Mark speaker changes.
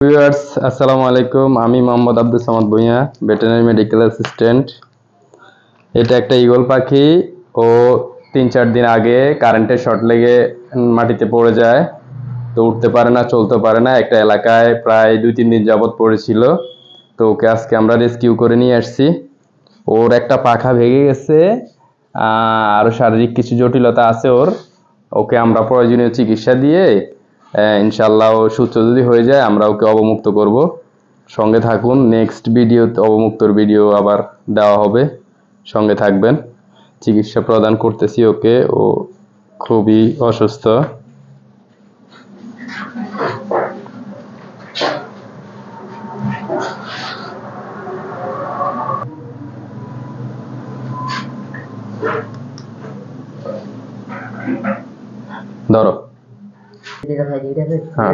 Speaker 1: Viewers আসসালামু আলাইকুম। আমি Mohammad Abdul Samad Bhuiyan, veterinary medical assistant. এটা একটা ঈগল পাখি। ও ৩-৪ দিন আগে কারেন্টের শর্ট লেগে মাটিতে পড়ে যায়। তো উঠতে পারে না, চলতে পারে না। একটা এলাকায় প্রায় ২-৩ দিন যাবৎ পড়েছিল। তো ওকে আজকে আমরা রেস্কিউ করে নিয়ে আসছি। ওর একটা পাখা ভেঙে গেছে, আরও শারীরিক কিছু জটিলতা আছে ওর। ওকে আমরা প্রয়োজনীয় চিকিৎসা দিয়ে ইনশাল্লাহ ও সুস্থ যদি হয়ে যায় আমরা ওকে অবমুক্ত করব। সঙ্গে থাকুন, নেক্সট ভিডিওতে অবমুক্তর ভিডিও আবার দেওয়া হবে, সঙ্গে থাকবেন। চিকিৎসা প্রদান করতেছি ওকে, ও খুবই অসুস্থ। ধরো। হ্যাঁ।